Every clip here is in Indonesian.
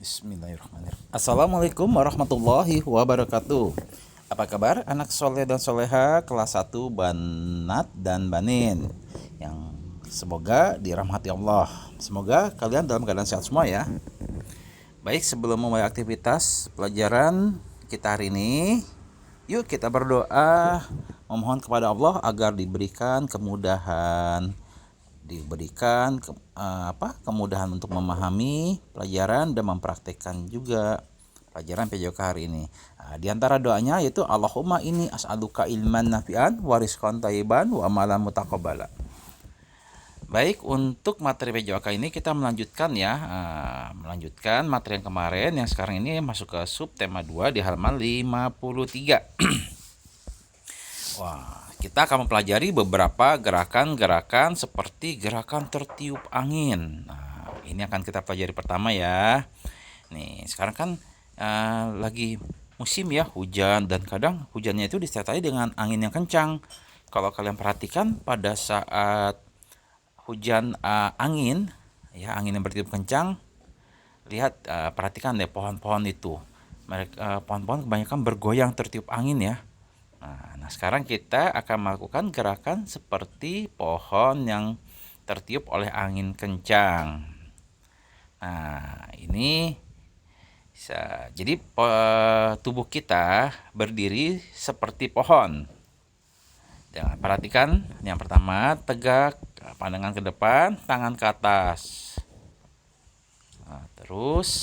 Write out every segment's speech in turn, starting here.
Bismillahirrahmanirrahim. Assalamualaikum warahmatullahi wabarakatuh. Apa kabar anak soleh dan soleha kelas 1 Banat dan Banin yang semoga dirahmati Allah. Semoga kalian dalam keadaan sehat semua ya. Baik, sebelum memulai aktivitas pelajaran kita hari ini, yuk kita berdoa memohon kepada Allah agar diberikan kemudahan, kemudahan untuk memahami pelajaran dan mempraktekkan juga pelajaran PJOK hari ini. Di antara doanya yaitu Allahumma inni as'aluka ilman nafi'an wa rizqan thayyiban wa amalan mutaqabbala. Baik, untuk materi PJOK ini kita melanjutkan melanjutkan materi yang kemarin yang sekarang ini masuk ke subtema 2 di halaman 53. Kita akan mempelajari beberapa gerakan-gerakan seperti gerakan tertiup angin. Nah, ini akan kita pelajari pertama ya. Nih, sekarang kan lagi musim ya, hujan, dan kadang hujannya itu disertai dengan angin yang kencang. Kalau kalian perhatikan pada saat hujan angin yang bertiup kencang, lihat perhatikan deh pohon-pohon itu. Pohon-pohon kebanyakan bergoyang tertiup angin ya. Nah, sekarang kita akan melakukan gerakan seperti pohon yang tertiup oleh angin kencang. Nah, ini jadi tubuh kita berdiri seperti pohon. Jangan perhatikan, yang pertama tegak, pandangan ke depan, tangan ke atas. Nah, terus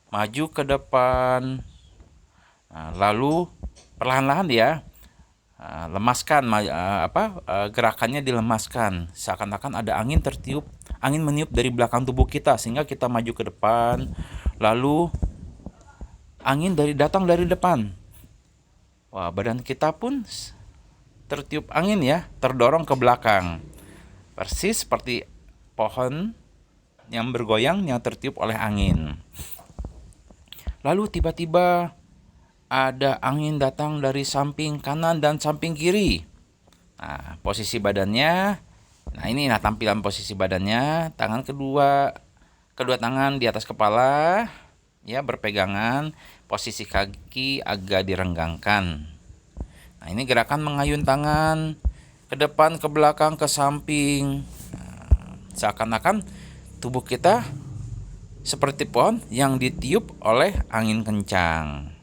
maju ke depan. Nah, lalu perlahan-lahan dia lemaskan gerakannya dilemaskan, seakan-akan ada angin meniup dari belakang tubuh kita sehingga kita maju ke depan, lalu angin datang dari depan. Badan kita pun tertiup angin ya, terdorong ke belakang, persis seperti pohon yang bergoyang yang tertiup oleh angin. Lalu tiba-tiba ada angin datang dari samping kanan dan samping kiri. Nah, posisi badannya, tampilan posisi badannya, kedua tangan di atas kepala, ya, berpegangan, posisi kaki agak direnggangkan. Nah, ini gerakan mengayun tangan ke depan, ke belakang, ke samping. Nah, seakan-akan tubuh kita seperti pohon yang ditiup oleh angin kencang.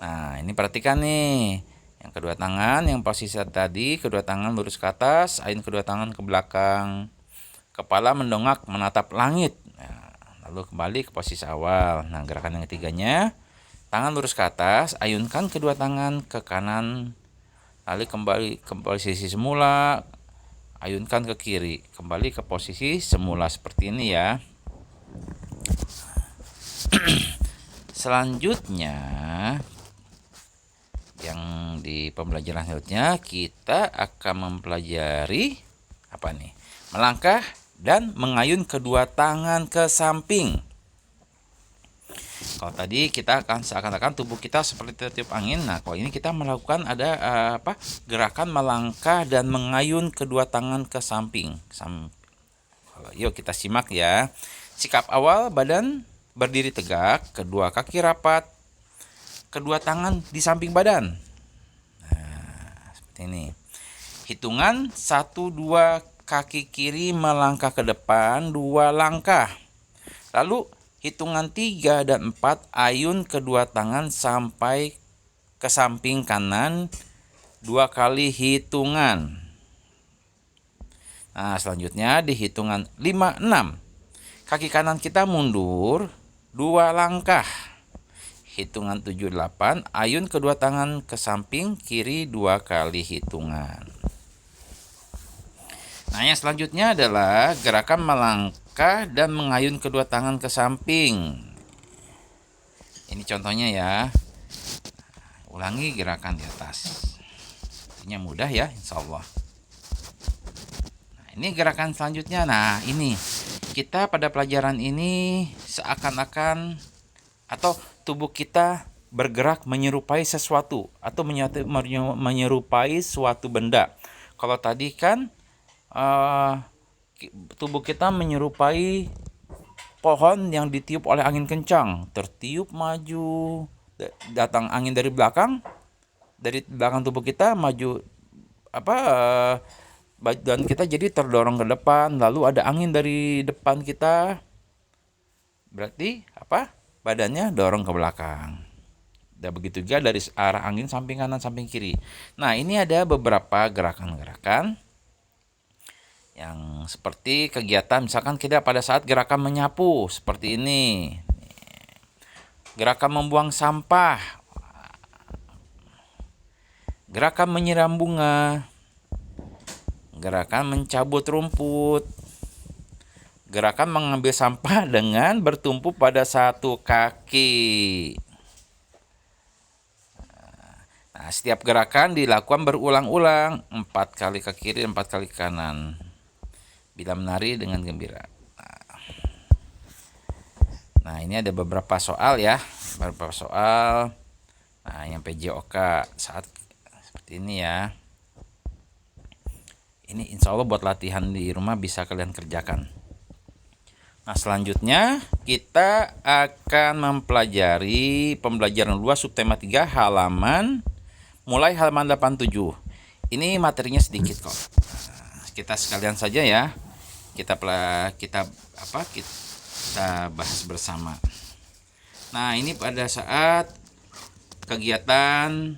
Nah, ini perhatikan nih. Yang kedua tangan, yang posisi tadi, kedua tangan lurus ke atas, ayun kedua tangan ke belakang. Kepala mendongak menatap langit. Nah, lalu kembali ke posisi awal. Nah, gerakan yang ketiganya, tangan lurus ke atas, ayunkan kedua tangan ke kanan. Lalu kembali ke posisi semula, ayunkan ke kiri. Kembali ke posisi semula seperti ini ya. Selanjutnya, yang di pembelajaran selanjutnya kita akan mempelajari melangkah dan mengayun kedua tangan ke samping. Kalau tadi kita akan seakan-akan tubuh kita seperti tertiup angin. Nah, kalau ini kita melakukan gerakan melangkah dan mengayun kedua tangan ke samping. Yuk kita simak ya. Sikap awal, badan berdiri tegak, kedua kaki rapat, kedua tangan di samping badan. Nah, seperti ini. Hitungan 1, 2, kaki kiri melangkah ke depan 2 langkah. Lalu hitungan 3 dan 4, ayun kedua tangan sampai ke samping kanan 2 kali hitungan. Nah, selanjutnya di hitungan 5, 6, kaki kanan kita mundur 2 langkah. Hitungan 7, 8, ayun kedua tangan ke samping kiri 2 kali hitungan. Nah, yang selanjutnya adalah gerakan melangkah dan mengayun kedua tangan ke samping. Ini contohnya ya. Ulangi gerakan di atas. Ini mudah ya, insya Allah. Nah, ini gerakan selanjutnya. Nah, ini kita pada pelajaran ini seakan-akan atau tubuh kita bergerak menyerupai sesuatu atau menyerupai suatu benda. Kalau tadi kan tubuh kita menyerupai pohon yang ditiup oleh angin kencang, tertiup maju, datang angin dari belakang tubuh kita maju, apa badan kita jadi terdorong ke depan, lalu ada angin dari depan kita, berarti apa? Badannya dorong ke belakang. Dan begitu juga dari arah angin samping kanan samping kiri. Nah, ini ada beberapa gerakan-gerakan yang seperti kegiatan, misalkan kita pada saat gerakan menyapu seperti ini, gerakan membuang sampah, gerakan menyiram bunga, gerakan mencabut rumput, gerakan mengambil sampah dengan bertumpu pada satu kaki. Nah, setiap gerakan dilakukan berulang-ulang, 4 kali ke kiri, 4 kali ke kanan, bila menari dengan gembira. Nah, ini ada beberapa soal ya, beberapa soal. Nah, yang PJOK saat seperti ini ya. Ini insya Allah buat latihan di rumah bisa kalian kerjakan. Nah, selanjutnya kita akan mempelajari pembelajaran luas subtema 3 mulai halaman 87. Ini materinya sedikit kok. Nah, kita sekalian saja ya. Kita bahas bersama. Nah, ini pada saat kegiatan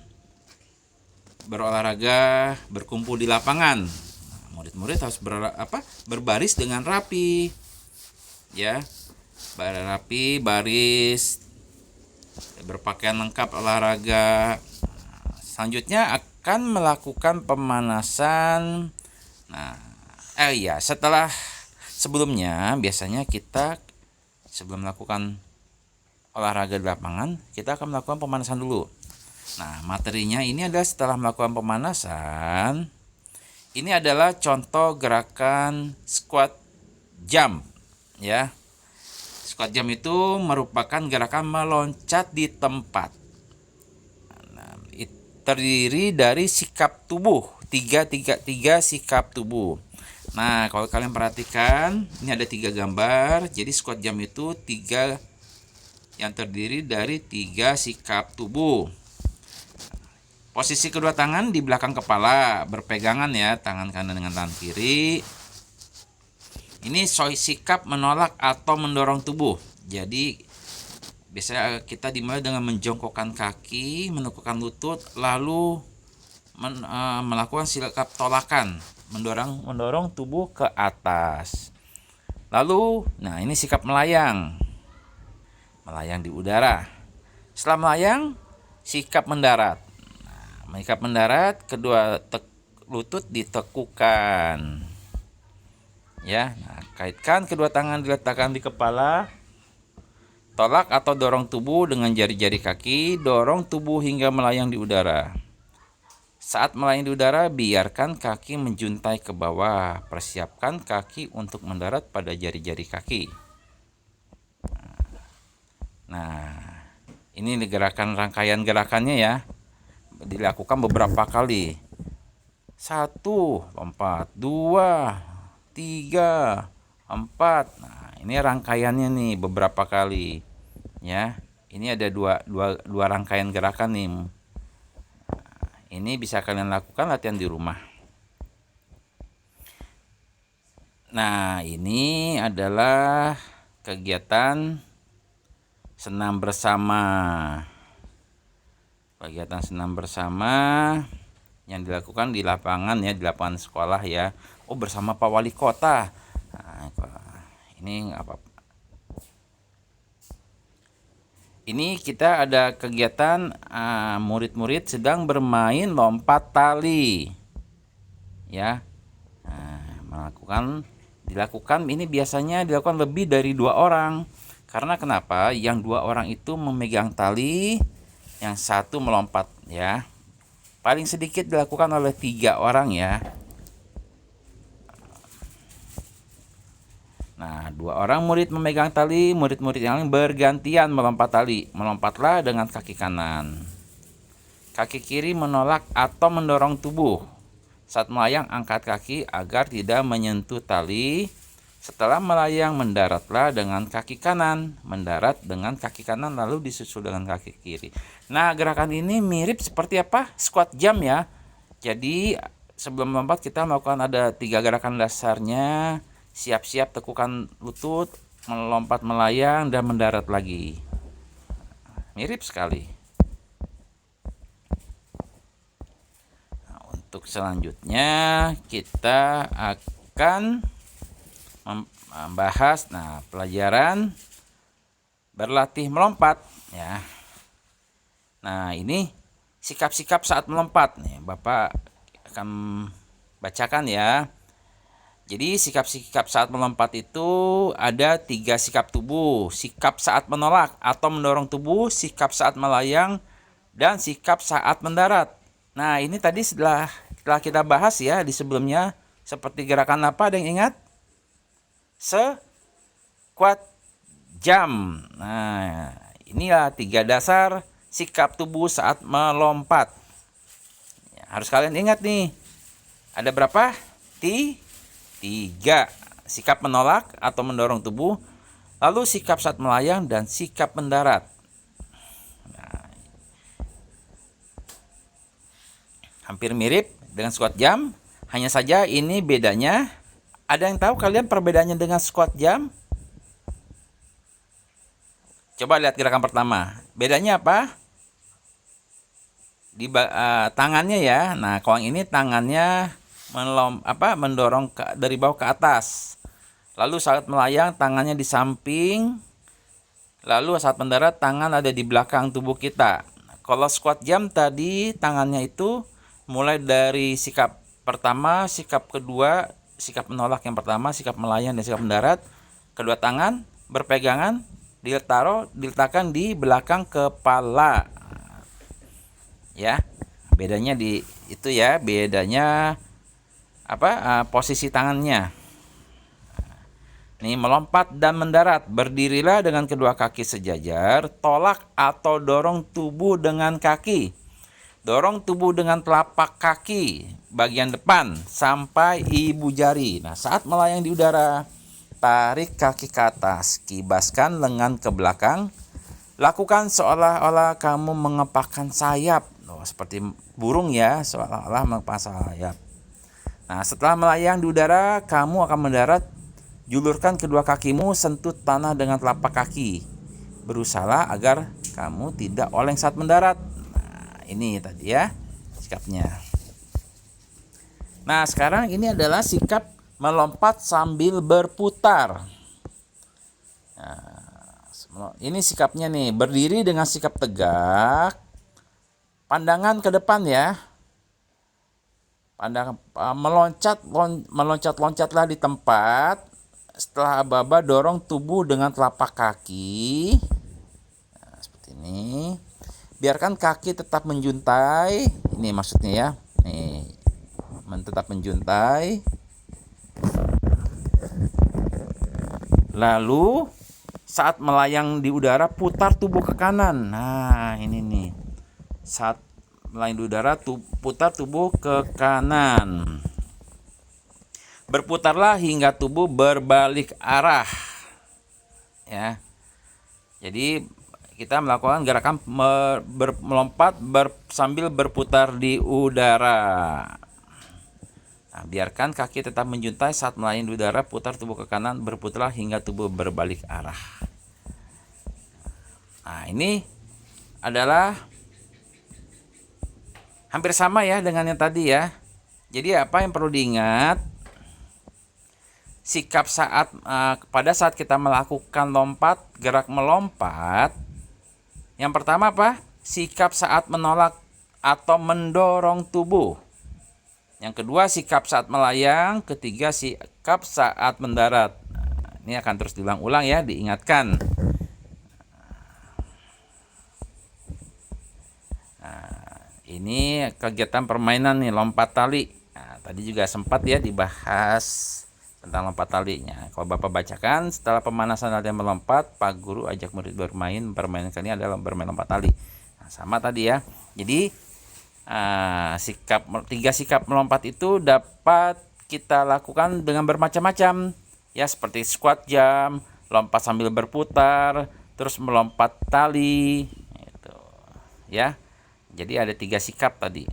berolahraga, berkumpul di lapangan. Nah, murid-murid harus berbaris dengan rapi. Ya. Rapi, baris, berpakaian lengkap olahraga. Selanjutnya akan melakukan pemanasan. Nah, sebelumnya biasanya kita sebelum melakukan olahraga di lapangan, kita akan melakukan pemanasan dulu. Nah, materinya ini adalah setelah melakukan pemanasan. Ini adalah contoh gerakan squat jump, ya. Squat jump itu merupakan gerakan meloncat di tempat. Terdiri dari sikap tubuh, 3 sikap tubuh. Nah, kalau kalian perhatikan, ini ada 3 gambar. Jadi squat jump itu 3 yang terdiri dari 3 sikap tubuh. Posisi kedua tangan di belakang kepala, berpegangan ya, tangan kanan dengan tangan kiri. Ini sikap menolak atau mendorong tubuh. Jadi biasanya kita dimulai dengan menjongkokkan kaki, menekukkan lutut, lalu melakukan sikap tolakan, mendorong tubuh ke atas. Lalu, nah ini sikap melayang di udara. Setelah melayang, sikap mendarat. Nah, sikap mendarat, kedua lutut ditekukan. Ya, nah, kaitkan kedua tangan diletakkan di kepala. Tolak atau dorong tubuh dengan jari-jari kaki, dorong tubuh hingga melayang di udara. Saat melayang di udara, biarkan kaki menjuntai ke bawah. Persiapkan kaki untuk mendarat pada jari-jari kaki. Nah, ini gerakan rangkaian gerakannya ya. Dilakukan beberapa kali. 1, lompat, 2, 3, 4. Nah, ini rangkaiannya nih beberapa kali. Ya, ini ada dua rangkaian gerakan nih. Nah, ini bisa kalian lakukan latihan di rumah. Nah, ini adalah kegiatan senam bersama. Kegiatan senam bersama yang dilakukan di lapangan ya, di lapangan sekolah ya. Oh, bersama Pak Wali Kota. Nah, ini nggak apa-apa. Ini kita ada kegiatan murid-murid sedang bermain lompat tali, ya. Nah, dilakukan ini biasanya dilakukan lebih dari 2 orang. Karena kenapa? Yang 2 orang itu memegang tali, yang 1 melompat, ya. Paling sedikit dilakukan oleh 3 orang ya. Nah, 2 orang murid memegang tali, murid-murid yang lain bergantian melompat tali. Melompatlah dengan kaki kanan. Kaki kiri menolak atau mendorong tubuh. Saat melayang, angkat kaki agar tidak menyentuh tali. Setelah melayang, mendaratlah dengan kaki kanan. Mendarat dengan kaki kanan, lalu disusul dengan kaki kiri. Nah, gerakan ini mirip seperti apa? Squat jump ya. Jadi, sebelum melompat kita melakukan ada 3 gerakan dasarnya. Siap-siap tekukan lutut, melompat melayang, dan mendarat lagi. Mirip sekali. Nah, untuk selanjutnya, kita akan membahas pelajaran berlatih melompat ya. Nah, ini sikap-sikap saat melompat nih. Bapak akan bacakan ya. Jadi sikap-sikap saat melompat itu ada 3 sikap tubuh. Sikap saat menolak atau mendorong tubuh, sikap saat melayang, dan sikap saat mendarat. Nah, ini tadi setelah kita bahas ya di sebelumnya. Seperti gerakan apa, ada yang ingat? Squat jump. Nah, inilah 3 dasar sikap tubuh saat melompat. Ya, harus kalian ingat nih. Ada berapa? 3. Sikap menolak atau mendorong tubuh, lalu sikap saat melayang, dan sikap mendarat. Nah, hampir mirip dengan squat jump, hanya saja ini bedanya. Ada yang tahu kalian perbedaannya dengan squat jump? Coba lihat gerakan pertama. Bedanya apa? Di tangannya ya. Nah, kalau yang ini tangannya mendorong dari bawah ke atas. Lalu saat melayang tangannya di samping. Lalu saat mendarat tangan ada di belakang tubuh kita. Kalau squat jump tadi tangannya itu mulai dari sikap pertama, sikap kedua, sikap menolak yang pertama, sikap melayang, dan sikap mendarat. Kedua tangan berpegangan, diletakkan di belakang kepala. Ya, bedanya di itu ya, bedanya posisi tangannya. Nih, melompat dan mendarat. Berdirilah dengan kedua kaki sejajar, tolak atau dorong tubuh dengan kaki. Dorong tubuh dengan telapak kaki bagian depan sampai ibu jari. Nah, saat melayang di udara, tarik kaki ke atas, kibaskan lengan ke belakang. Lakukan seolah-olah kamu mengepakkan sayap. Seperti burung ya, seolah-olah mengepakkan sayap. Nah, setelah melayang di udara, kamu akan mendarat. Julurkan kedua kakimu, sentuh tanah dengan telapak kaki. Berusahalah agar kamu tidak oleng saat mendarat. Ini tadi ya sikapnya. Nah, sekarang ini adalah sikap melompat sambil berputar. Nah, ini sikapnya nih, berdiri dengan sikap tegak, pandangan ke depan ya. Meloncat-loncatlah di tempat. Setelah aba-aba, dorong tubuh dengan telapak kaki. Nah, seperti ini. Biarkan kaki tetap menjuntai. Ini maksudnya ya. Nih, tetap menjuntai. Lalu saat melayang di udara, putar tubuh ke kanan. Nah, ini nih. Saat melayang di udara, putar tubuh ke kanan. Berputarlah hingga tubuh berbalik arah. Ya. Jadi kita melakukan gerakan melompat sambil berputar di udara. Nah, biarkan kaki tetap menjuntai saat melayang di udara, putar tubuh ke kanan, berputarlah hingga tubuh berbalik arah. Nah, ini adalah hampir sama ya dengan yang tadi ya. Jadi apa yang perlu diingat? Sikap pada saat kita melakukan gerak melompat. Yang pertama apa? Sikap saat menolak atau mendorong tubuh. Yang kedua, sikap saat melayang. Ketiga, sikap saat mendarat. Nah, ini akan terus diulang-ulang ya, diingatkan. Nah, ini kegiatan permainan nih, lompat tali. Nah, tadi juga sempat ya dibahas tentang lompat talinya. Kalau Bapak bacakan, setelah pemanasan latihan melompat, Pak Guru ajak murid bermain. Permainan kali ini adalah bermain lompat tali. Nah, sama tadi ya. Jadi 3 sikap melompat itu dapat kita lakukan dengan bermacam-macam. ya, seperti squat jump, lompat sambil berputar, terus melompat tali gitu, ya. Jadi ada 3 sikap tadi.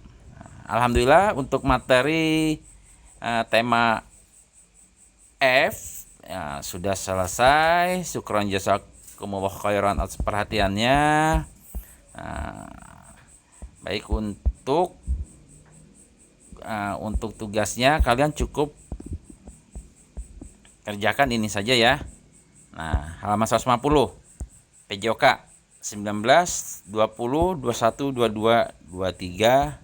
Alhamdulillah untuk materi tema F ya, sudah selesai. Syukron jazakumullah khairan atas perhatiannya. Baik, untuk tugasnya kalian cukup kerjakan ini saja ya. Nah, halaman 150 PJOK 19, 20, 21, 22, 23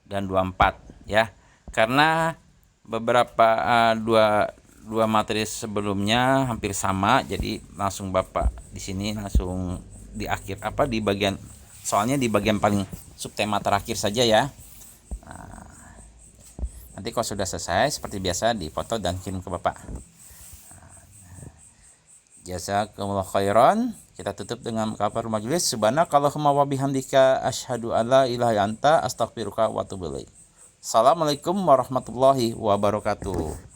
dan 24 ya. Karena beberapa dua materi sebelumnya hampir sama, jadi langsung Bapak di sini langsung di akhir di bagian, soalnya di bagian paling subtema terakhir saja ya. Nanti kalau sudah selesai seperti biasa dipoto dan kirim ke Bapak. Jazakumullah khairan. Kita tutup dengan kabar majelis. Subhanakallahumma wa bihamdika asyhadu alla ilaha illa anta astaghfiruka wa atubu ilaik. Assalamualaikum warahmatullahi wabarakatuh.